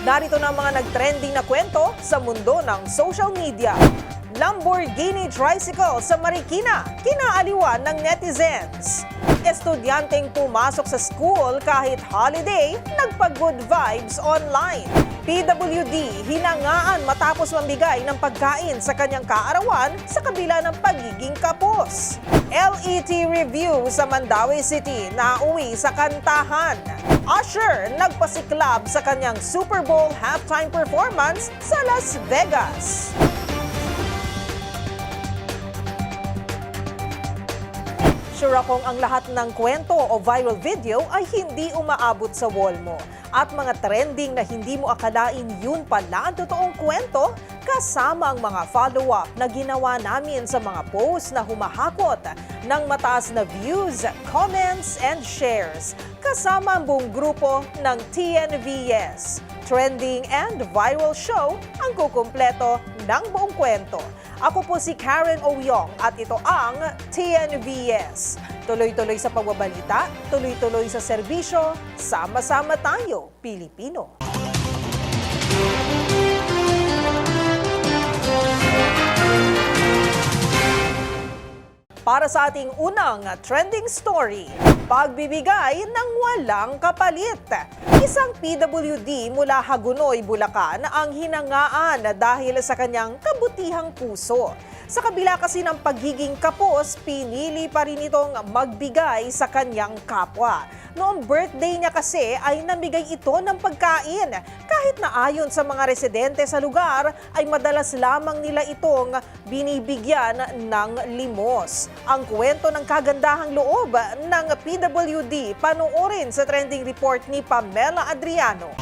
Narito na ang mga nagtrending na kwento sa mundo ng social media. Lamborghini tricycle sa Marikina, kinaaliwan ng netizens. Estudyanteng pumasok sa school kahit holiday, nagpa-good vibes online. PWD hinangaan matapos mamigay ng pagkain sa kanyang kaarawan sa kabila ng pagiging kapos. LET review sa Mandaue City na uwi sa kantahan. Usher nagpasiklab sa kanyang Super Bowl halftime performance sa Las Vegas. Sure akong ang lahat ng kwento o viral video ay hindi umaabot sa wall mo. At mga trending na hindi mo akalain yun pala ang totoong kwento, kasama ang mga follow-up na ginawa namin sa mga posts na humahakot ng mataas na views, comments, and shares. Kasama ang buong grupo ng TNVS. Trending and viral show ang kukumpleto ng buong kwento. Ako po si Karen Oyong at ito ang TNVS. Tuloy-tuloy sa pagbabalita, tuloy-tuloy sa serbisyo, sama-sama tayo, Pilipino. Para sa ating unang trending story, pagbibigay ng walang kapalit. Isang PWD mula Hagonoy, Bulacan ang hinangaan dahil sa kanyang kabutihang puso. Sa kabila kasi ng pagiging kapos, pinili pa rin itong magbigay sa kanyang kapwa. Noong birthday niya kasi ay namigay ito ng pagkain. Kahit na ayon sa mga residente sa lugar, ay madalas lamang nila itong binibigyan ng limos. Ang kwento ng kagandahang loob ng PWD, panoorin sa trending report ni Pamela Adriano.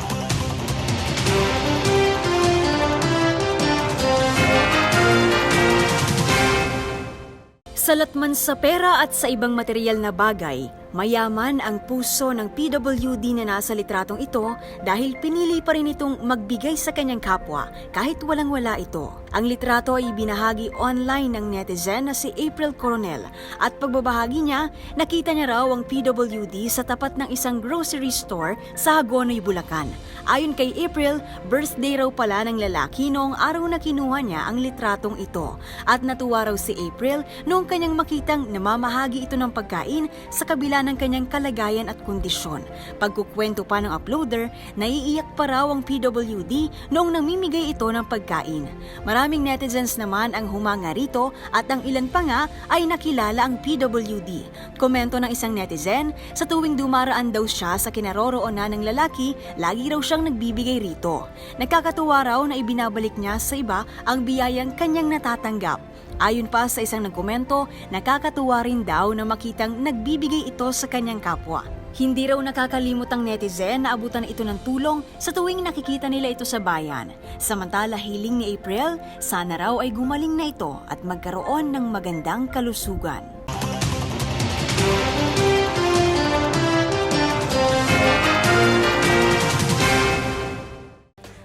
Salat man sa pera at sa ibang material na bagay, mayaman ang puso ng PWD na nasa litratong ito dahil pinili pa rin itong magbigay sa kanyang kapwa kahit walang-wala ito. Ang litrato ay binahagi online ng netizen na si April Coronel at pagbabahagi niya, nakita niya raw ang PWD sa tapat ng isang grocery store sa Hagonoy, Bulacan. Ayon kay April, birthday raw pala ng lalaki noong araw na kinuha niya ang litratong ito. At natuwa raw si April noong kanyang makitang namamahagi ito ng pagkain sa kabila ng kanyang kalagayan at kondisyon. Pagkukwento pa ng uploader, naiiyak pa raw ang PWD noong namimigay ito ng pagkain. Maraming netizens naman ang humanga rito at ang ilan pa nga ay nakilala ang PWD. Komento ng isang netizen, sa tuwing dumaraan daw siya sa kinaroroonan ng lalaki, lagi raw siyang nagbibigay rito. Nakakatuwa raw na ibinabalik niya sa iba ang biyayang kanyang natatanggap. Ayon pa sa isang nagkomento, nakakatuwa rin daw na makitang nagbibigay ito sa kanyang kapwa. Hindi raw nakakalimot ang netizen na abutan ito ng tulong sa tuwing nakikita nila ito sa bayan. Samantala hiling ni April, sana raw ay gumaling na ito at magkaroon ng magandang kalusugan.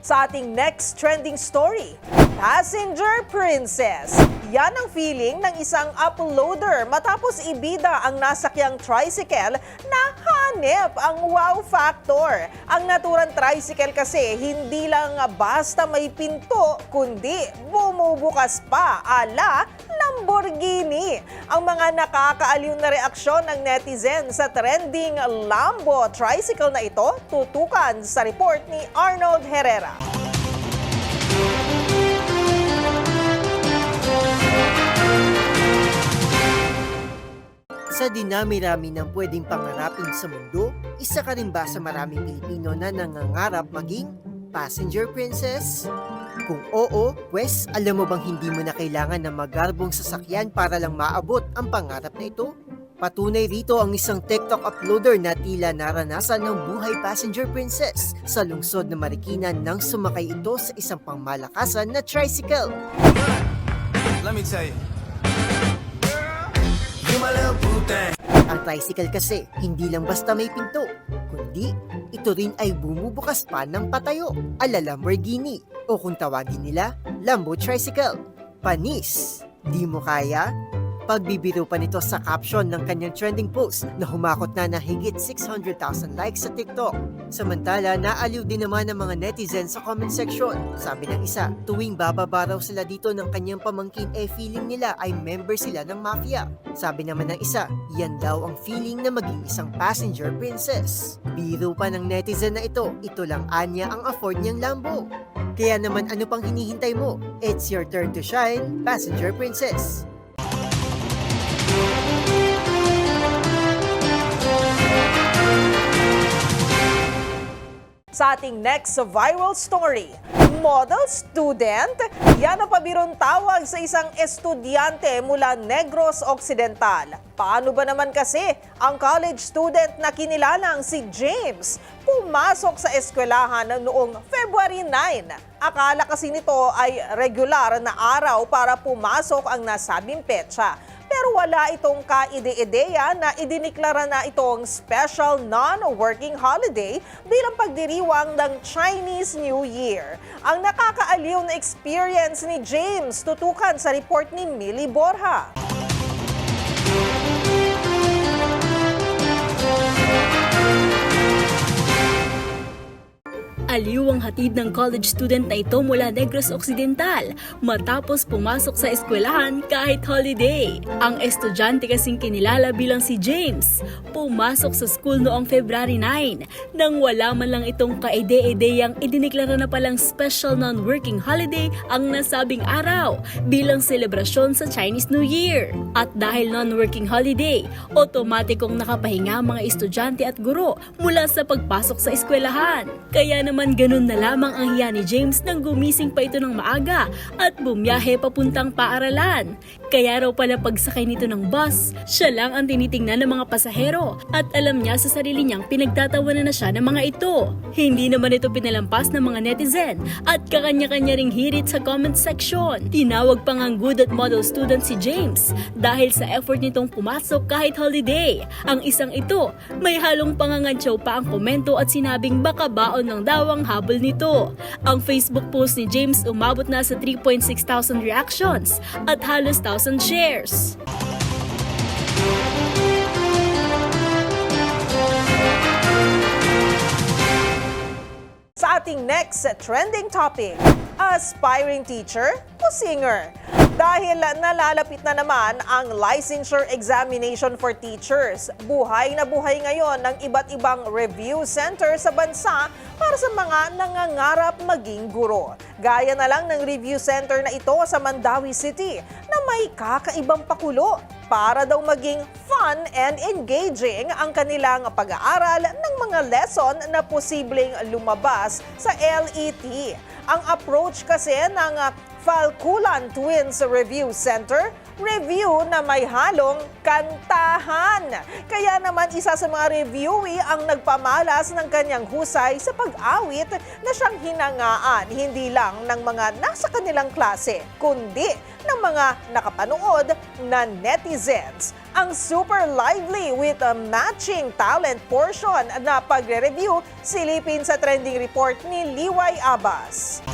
Sa ating next trending story, Passenger Princess. Yan ang feeling ng isang uploader matapos ibida ang nasakyang tricycle na hanep ang wow factor. Ang naturang tricycle kasi hindi lang basta may pinto, kundi bumubukas pa ala Lamborghini. Ang mga nakakaaliw na reaksyon ng netizen sa trending Lambo tricycle na ito, tutukan sa report ni Arnold Herrera. Sa dinami-rami ng pwedeng pangarapin sa mundo, isa ka rin ba sa maraming Pilipino na nangangarap maging passenger princess? Kung oo, pues alam mo bang hindi mo na kailangan ng magarbong sasakyan para lang maabot ang pangarap na ito? Patunay rito ang isang TikTok uploader na tila naranasan ng buhay passenger princess sa lungsod ng Marikina nang sumakay ito sa isang pangmalakasan na tricycle. Let me tell you. Ang tricycle kasi, hindi lang basta may pinto, kundi ito rin ay bumubukas pa ng patayo, ala Lamborghini, o kung tawagin nila, Lambo Tricycle. Panis, di mo kaya? Pagbibiro pa nito sa caption ng kanyang trending post na humakot na higit 600,000 likes sa TikTok. Samantala, naaliw din naman ng mga netizens sa comment section. Sabi ng isa, tuwing bababa raw sila dito ng kanyang pamangkin feeling nila ay member sila ng mafia. Sabi naman ng isa, yan daw ang feeling na maging isang passenger princess. Biro pa ng netizen na ito lang anya ang afford niyang Lambo. Kaya naman ano pang hinihintay mo? It's your turn to shine, passenger princess. Sa ating next viral story, model student, yan ang pabirong tawag sa isang estudyante mula Negros Occidental. Paano ba naman kasi ang college student na kinilalang si James pumasok sa eskwelahan noong February 9? Akala kasi nito ay regular na araw para pumasok ang nasabing petsa. Pero wala itong kaide-ideya na idiniklara na itong special non-working holiday bilang pagdiriwang ng Chinese New Year. Ang nakakaaliw na experience ni James, tutukan sa report ni Millie Borja. Aliw ang hatid ng college student na ito mula Negros Occidental matapos pumasok sa eskwelahan kahit holiday. Ang estudyante kasing kinilala bilang si James, pumasok sa school noong February 9 nang wala man lang itong kaide-ideyang idiniklara na palang special non-working holiday ang nasabing araw bilang selebrasyon sa Chinese New Year. At dahil non-working holiday, otomatikong nakapahinga ang mga estudyante at guro mula sa pagpasok sa eskwelahan. Kaya naman ganun na lamang ang hiya ni James nang gumising pa ito ng maaga at bumiyahe papuntang paaralan. Kaya raw pala pagsakay nito ng bus, siya lang ang tinitingnan ng mga pasahero at alam niya sa sarili niyang pinagtatawanan na siya ng mga ito. Hindi naman ito pinalampas ng mga netizen at kakanya-kanya ring hirit sa comment section. Tinawag pang ang good at model student si James dahil sa effort nitong pumasok kahit holiday. Ang isang ito, may halong pangangantsaw pa ang komento at sinabing baka baon ng daw ang habol nito. Ang Facebook post ni James umabot na sa 3.6 thousand reactions at halos 1,000 shares. Sa ating next trending topic, aspiring teacher o singer. Dahil nalalapit na naman ang licensure examination for teachers, buhay na buhay ngayon ng iba't ibang review center sa bansa para sa mga nangangarap maging guro. Gaya na lang ng review center na ito sa Mandawi City na may kakaibang pakulo para daw maging fun and engaging ang kanilang pag-aaral ng mga lesson na posibleng lumabas sa LET. Ang approach kasi ng Falkulan Twins Review Center, review na may halong kantahan. Kaya naman isa sa mga reviewee ang nagpamalas ng kanyang husay sa pag-awit na siyang hinangaan hindi lang ng mga nasa kanilang klase, kundi ng mga nakapanood na netizens. Ang super lively with a matching talent portion na pagre-review, silipin sa trending report ni Liway Abbas.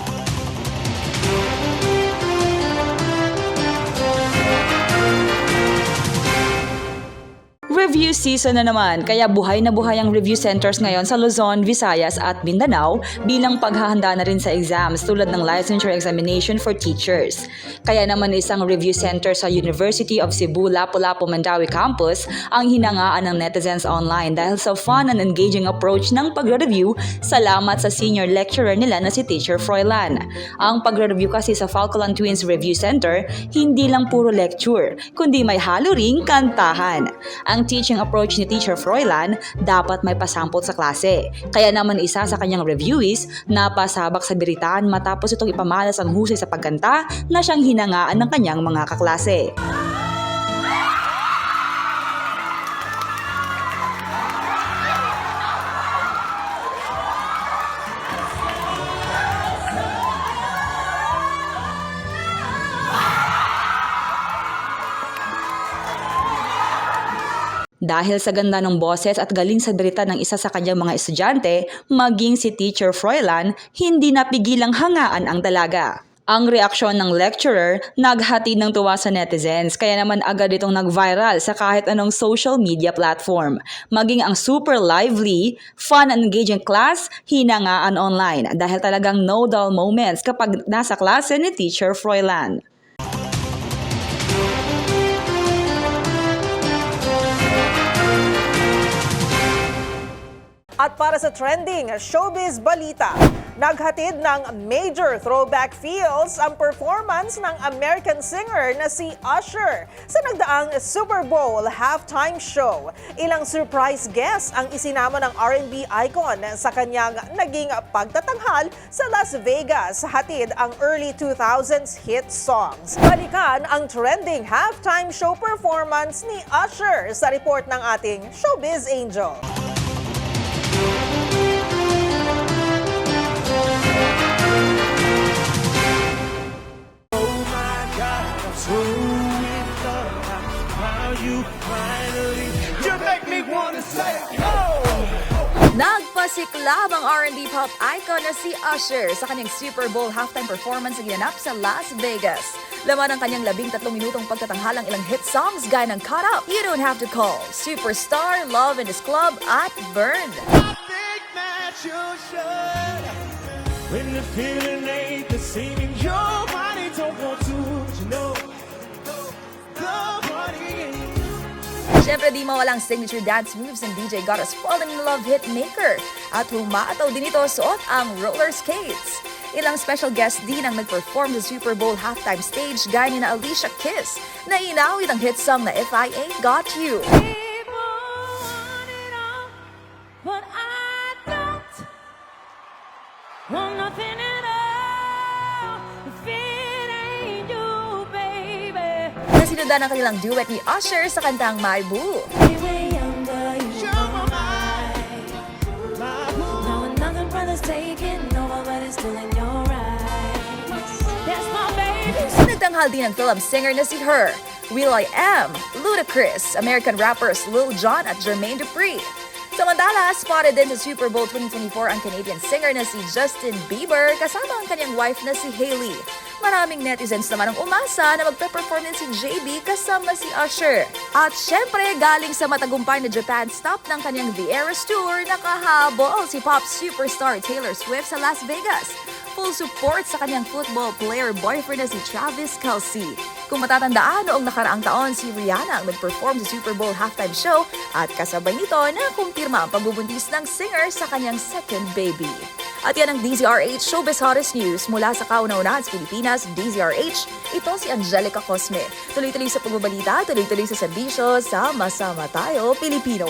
Review season na naman, kaya buhay na buhay ang review centers ngayon sa Luzon, Visayas at Mindanao bilang paghahanda na rin sa exams tulad ng licensure examination for teachers. Kaya naman isang review center sa University of Cebu Lapu-Lapu Mandawi Campus ang hinangaan ng netizens online dahil sa fun and engaging approach ng pagre-review salamat sa senior lecturer nila na si Teacher Froilan. Ang pagre-review kasi sa Falkulan Twins Review Center, hindi lang puro lecture, kundi may halo ring kantahan. Ang teaching approach ni Teacher Froilan, dapat may pasampot sa klase. Kaya naman isa sa kanyang reviewees, napasabak sa biritaan matapos itong ipamalas ang husay sa pagkanta na siyang hinangaan ng kanyang mga kaklase. Dahil sa ganda ng boses at galing sa berita ng isa sa kanyang mga estudyante, maging si Teacher Froilan, hindi napigilang hangaan ang dalaga. Ang reaksyon ng lecturer naghatid ng tuwa sa netizens, kaya naman agad itong nag-viral sa kahit anong social media platform. Maging ang super lively, fun and engaging class, hinangaan online dahil talagang no dull moments kapag nasa klase ni Teacher Froilan. At para sa trending showbiz balita, naghatid ng major throwback feels ang performance ng American singer na si Usher sa nagdaang Super Bowl halftime show. Ilang surprise guests ang isinama ng R&B icon sa kanyang naging pagtatanghal sa Las Vegas. Hatid ang early 2000s hit songs. Balikan ang trending halftime show performance ni Usher sa report ng ating Showbiz Angel. Nagpasiklab ang R&B pop icon na si Usher sa kanyang Super Bowl halftime performance na ginanap sa Las Vegas. Laman ang kanyang 13 minutong pagtatanghalang ilang hit songs gaya ng Caught Up, You Don't Have to Call, Superstar, Love in This Club at Burn. When the feeling ain't the same and your body don't want to, but you know, the body ain't. Siyempre di mawalang signature dance moves ng DJ Garo's Fallen in Love hit maker at humataw din ito suot ang roller skates. Ilang special guests din ang nag-perform sa Super Bowl halftime stage gaya ni na Alicia Keys na inawit ang hit song na If I Ain't Got You. But I don't want nothing at all if it ain't you, baby. Nasinundan ang kanilang duet ni Usher sa kantang My Boo. Way younger, you know my boo. Now another brother's taking over, but it's still in your eyes. That's my baby. Nagtanghal din ang film singer na si Her, Will I Am, Ludacris, American rappers Lil Jon at Jermaine Dupri. Samantala, spotted din sa Super Bowl 2024 ang Canadian singer na si Justin Bieber kasama ang kanyang wife na si Hailey. Maraming netizens naman ang umasa na magpe-perform din si JB kasama si Usher. At syempre, galing sa matagumpay na Japan stop ng kanyang The Eras Tour, nakahabol si pop superstar Taylor Swift sa Las Vegas. Full support sa kanyang football player boyfriend na si Travis Kelce. Kung matatandaan, noong nakaraang taon, si Rihanna ang nag-perform sa Super Bowl halftime show at kasabay nito na kumpirma ang pagbubuntis ng singer sa kanyang second baby. At yan ang DZRH Showbiz Hottest News mula sa kauna-unahan sa Pilipinas, DZRH. Ito si Angelica Cosme. Tuloy-tuloy sa pagbabalita, tuloy-tuloy sa serbisyo, sama-sama tayo, Pilipino.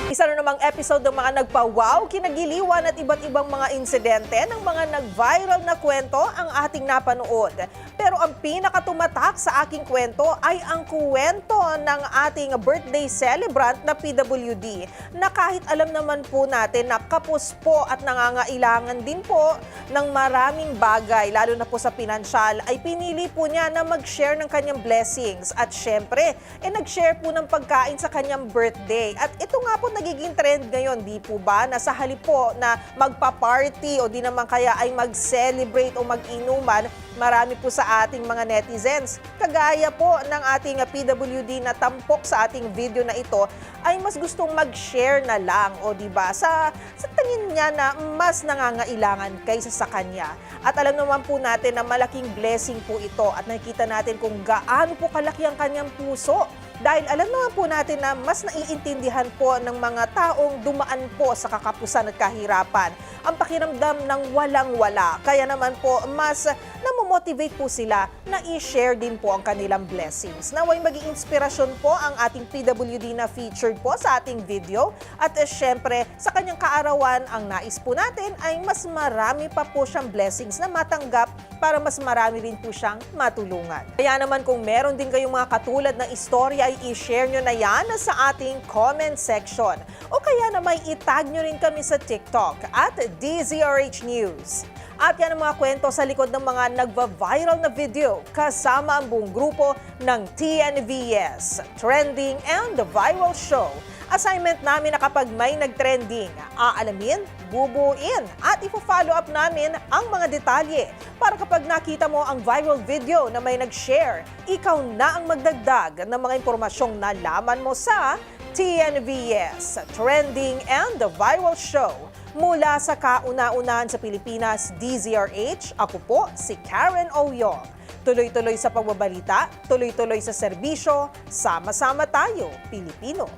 Isa na namang episode ng mga nagpa-wow, kinagiliwan at iba't ibang mga insidente ng mga nag-viral na kwento ang ating napanood. Pero ang pinakatumatak sa aking kwento ay ang kwento ng ating birthday celebrant na PWD na kahit alam naman po natin na kapos po at nangangailangan din po ng maraming bagay, lalo na po sa pinansyal, ay pinili po niya na mag-share ng kanyang blessings. At syempre, nag-share po ng pagkain sa kanyang birthday. At ito nga po nagiging trend ngayon, di po ba? Na sa halip po na magpa-party o di naman kaya ay mag-celebrate o mag-inuman, marami po sa ating mga netizens, kagaya po ng ating PWD na tampok sa ating video na ito, ay mas gustong mag-share na lang o di ba? Sa tingin niya na mas nangangailangan kaysa sa kanya. At alam naman po natin na malaking blessing po ito at nakikita natin kung gaano po kalaki ang kanyang puso. Dahil alam naman po natin na mas naiintindihan po ng mga taong dumaan po sa kakapusan at kahirapan ang pakiramdam ng walang-wala. Kaya naman po mas namomotivate po sila na i-share din po ang kanilang blessings. Naway maging inspirasyon po ang ating PWD na featured po sa ating video. At syempre, sa kanyang kaarawan, ang nais po natin ay mas marami pa po siyang blessings na matanggap para mas marami rin po siyang matulungan. Kaya naman kung meron din kayong mga katulad na istorya, ay i-share nyo na yan sa ating comment section. O kaya naman itag nyo rin kami sa TikTok at DZRH News. At yan ang mga kwento sa likod ng mga nagva-viral na video kasama ang buong grupo ng TNVS, Trending and The Viral Show. At Assignment namin na kapag may nag-trending, aalamin, bubuin at ipo-follow up namin ang mga detalye para kapag nakita mo ang viral video na may nag-share, ikaw na ang magdagdag ng mga impormasyong nalaman mo sa TNVS, Trending and the Viral Show. Mula sa kauna-unahan sa Pilipinas, DZRH, ako po si Karen Oyong. Tuloy-tuloy sa pagbabalita, tuloy-tuloy sa serbisyo, sama-sama tayo, Pilipino.